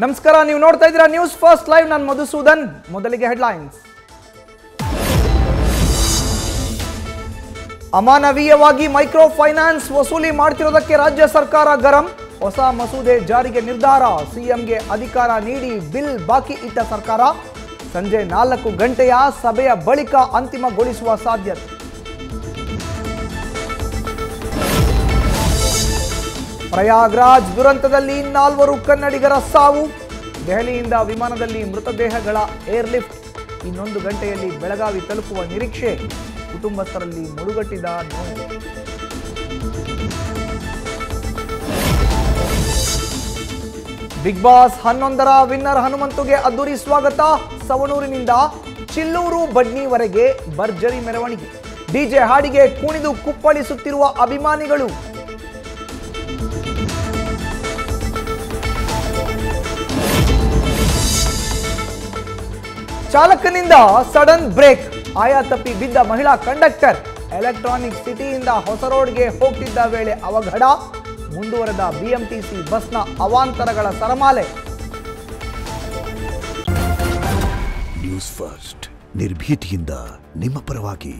ನಮಸ್ಕಾರ, ನೀವು ನೋಡ್ತಾ ಇದ್ದೀರಾ ನ್ಯೂಸ್ ಫಸ್ಟ್ ಲೈವ್. ನಾನು ಮಧುಸೂದನ್. ಮೊದಲಿಗೆ ಹೆಡ್ಲೈನ್ಸ್. ಅಮಾನವೀಯವಾಗಿ ಮೈಕ್ರೋ ಫೈನಾನ್ಸ್ ವಸೂಲಿ ಮಾಡ್ತಿರೋದಕ್ಕೆ ರಾಜ್ಯ ಸರ್ಕಾರ ಗರಂ. ಹೊಸ ಮಸೂದೆ ಜಾರಿಗೆ ನಿರ್ಧಾರ. ಸಿಎಂಗೆ ಅಧಿಕಾರ ನೀಡಿ ಬಿಲ್ ಬಾಕಿ ಇಟ್ಟ ಸರ್ಕಾರ. ಸಂಜೆ 4 ಗಂಟೆಯ ಸಭೆಯ ಬಳಿಕ ಅಂತಿಮಗೊಳಿಸುವ ಸಾಧ್ಯತೆ. ಪ್ರಯಾಗ್ರಾಜ್ ದುರಂತದಲ್ಲಿ 4 ಕನ್ನಡಿಗರ ಸಾವು. ದೆಹಲಿಯಿಂದ ವಿಮಾನದಲ್ಲಿ ಮೃತದೇಹಗಳ ಏರ್ಲಿಫ್ಟ್. ಇನ್ನೊಂದು ಗಂಟೆಯಲ್ಲಿ ಬೆಳಗಾವಿ ತಲುಪುವ ನಿರೀಕ್ಷೆ. ಕುಟುಂಬಸ್ಥರಲ್ಲಿ ಮುಳುಗಟ್ಟಿದ ನೋವು. ಬಿಗ್ ಬಾಸ್ 11ರ ವಿನ್ನರ್ ಹನುಮಂತುಗೆ ಅದ್ದೂರಿ ಸ್ವಾಗತ. ಸವಣೂರಿನಿಂದ ಚಿಲ್ಲೂರು ಬಡ್ನಿವರೆಗೆ ಭರ್ಜರಿ ಮೆರವಣಿಗೆ. ಡಿಜೆ ಹಾಡಿಗೆ ಕುಣಿದು ಕುಪ್ಪಳಿಸುತ್ತಿರುವ ಅಭಿಮಾನಿಗಳು. ಚಾಲಕನಿಂದ ಸಡನ್ ಬ್ರೇಕ್. ಆಯಾ ತಪ್ಪಿ ಬಿದ್ದ ಮಹಿಳಾ ಕಂಡಕ್ಟರ್. ಎಲೆಕ್ಟ್ರಾನಿಕ್ ಸಿಟಿಯಿಂದ ಹೊಸ ರೋಡ್ಗೆ ಹೋಗ್ತಿದ್ದ ವೇಳೆ ಅವಘಡ. ಮುಂದುವರೆದ ಬಿಎಂಟಿಸಿ ಬಸ್ನ ಅವಾಂತರಗಳ ಸರಮಾಲೆ. ನ್ಯೂಸ್ ಫಸ್ಟ್, ನಿರ್ಭೀತಿಯಿಂದ ನಿಮ್ಮ ಪರವಾಗಿ.